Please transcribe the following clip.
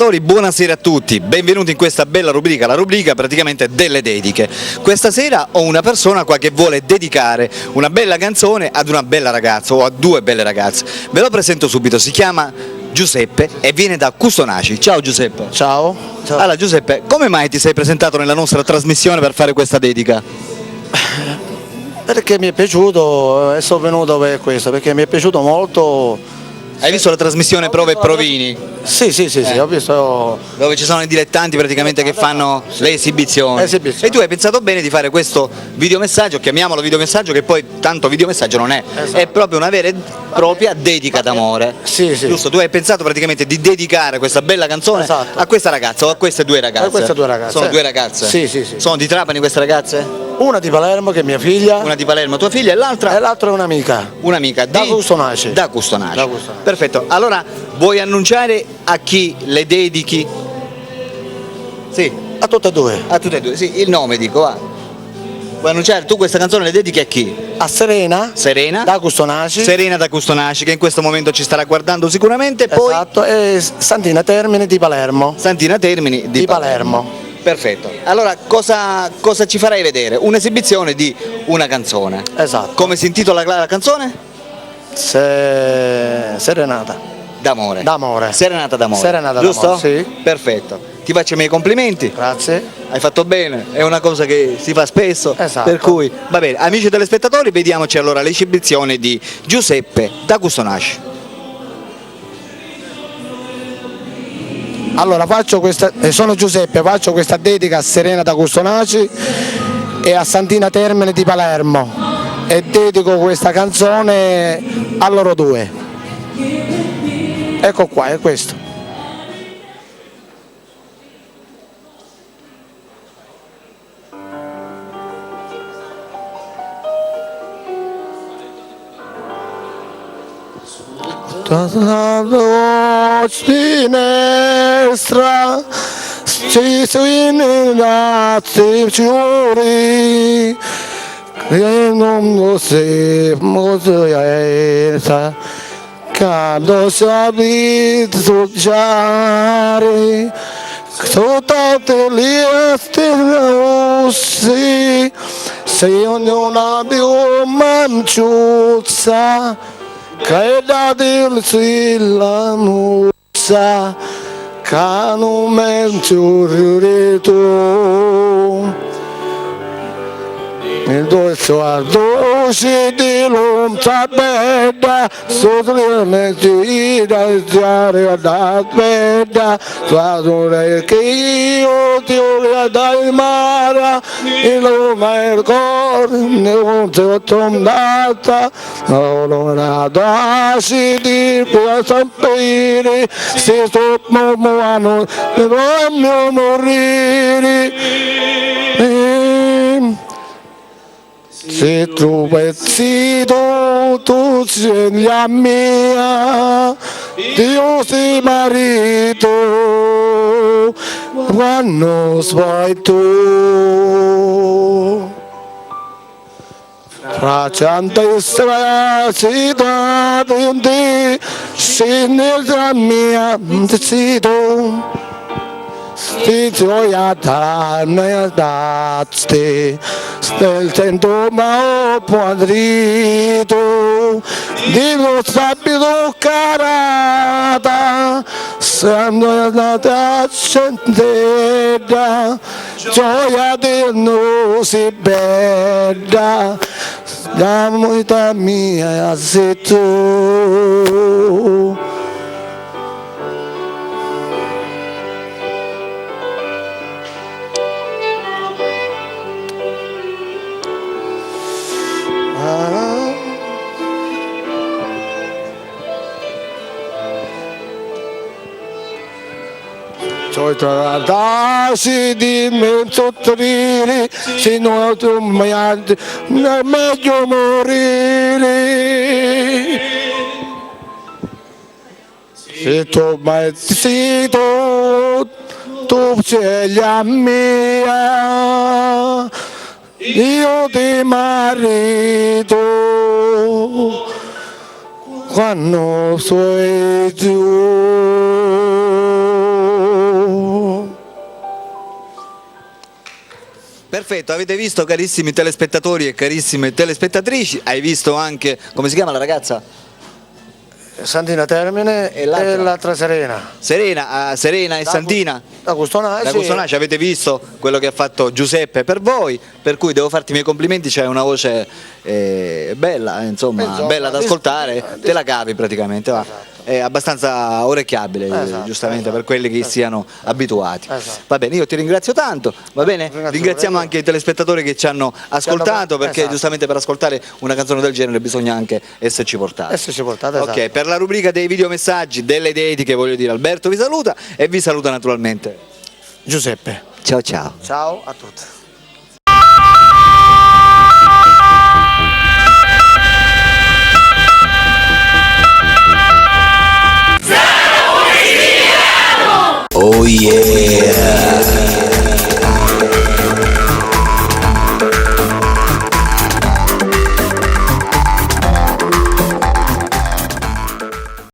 Buonasera a tutti, benvenuti in questa bella rubrica, la rubrica praticamente delle dediche. Questa sera ho una persona qua che vuole dedicare una bella canzone ad una bella ragazza o a due belle ragazze. Ve lo presento subito, si chiama Giuseppe e viene da Custonaci. Ciao Giuseppe. Ciao. Ciao. Allora Giuseppe, come mai ti sei presentato nella nostra trasmissione per fare questa dedica? Perché mi è piaciuto e sono venuto per questo, perché mi è piaciuto molto. Hai visto la trasmissione Prove e Provini? Sì, ho visto. Dove ci sono i dilettanti praticamente che fanno le esibizioni. E tu hai pensato bene di fare questo videomessaggio, chiamiamolo videomessaggio, che poi tanto videomessaggio non è, è proprio una vera e propria dedica d'amore. Sì. Giusto, tu hai pensato praticamente di dedicare questa bella canzone a questa ragazza o a queste due ragazze? A queste due ragazze. Sono due ragazze? Sì. Sono di Trapani queste ragazze? Una di Palermo che è mia figlia. Una di Palermo, tua figlia, e l'altra? E l'altra è un'amica. Un'amica Da Custonaci. Da Custonaci. Perfetto, allora vuoi annunciare a chi le dedichi? Sì. A tutte e due. A tutte e due, sì, il nome dico, va. Vuoi annunciare, tu questa canzone le dedichi a chi? A Serena. Serena. Da Custonaci. Serena da Custonaci, che in questo momento ci starà guardando sicuramente. Poi esatto, e Santina Termini di Palermo. Santina Termini di Palermo. Perfetto. Allora cosa ci farai vedere? Un'esibizione di una canzone. Esatto. Come si intitola la canzone? Serenata. D'amore. D'amore. Serenata d'amore. Serenata giusto? d'amore, sì. Perfetto. Ti faccio i miei complimenti. Grazie. Hai fatto bene, è una cosa che si fa spesso. Esatto. Per cui, va bene, amici telespettatori, vediamoci allora l'esibizione di Giuseppe da Custonaci. Allora sono Giuseppe, faccio questa dedica a Serena da Custonaci e a Santina Termini di Palermo e dedico questa canzone a loro due. Ecco qua, è questo. La finestra ci sono i fiori che non si muoiono quando si abituare tutte le stelle se non abbiamo manciuzza Caida del silla musa canumenturito il dolce dolce di l'onta bella sottamente da bella guardare che io ti ho dal mare il nome non ti ho tondata allora si di per sapere se sto muoendo per mio morire se tu pezzito tu sei la mia Dio sei marito quando sei tu fra tantissime città sei nella mia decido Sti gioia tanne dazte, stel tento mao padrito, dico sapido carata, sendo la accendeda, gioia di non si bella, la vita mia sei tu. Darsi di mezzo triri, se non tu mi è meglio morire. Se tu mi zitto, tu sei la mia, io ti marito, quando sei tu. Perfetto, avete visto carissimi telespettatori e carissime telespettatrici, hai visto anche, come si chiama la ragazza? Santina Termine E e l'altra? l'altra Serena. Serena e Santina? Da Custonaci. Da Custonaci avete visto quello che ha fatto Giuseppe per voi, per cui devo farti i miei complimenti, c'hai una voce bella, insomma, bella da ascoltare, te la cavi praticamente, va. È abbastanza orecchiabile, giustamente per quelli che siano abituati. Va bene, io ti ringrazio tanto, va bene? Ringraziamo anche i telespettatori che ci hanno ascoltato, perché giustamente per ascoltare una canzone del genere bisogna anche esserci portati. Ok, per la rubrica dei videomessaggi, delle dediche, voglio dire, Alberto vi saluta e vi saluta naturalmente Giuseppe. ciao ciao. Ciao a tutti. Oh yeah!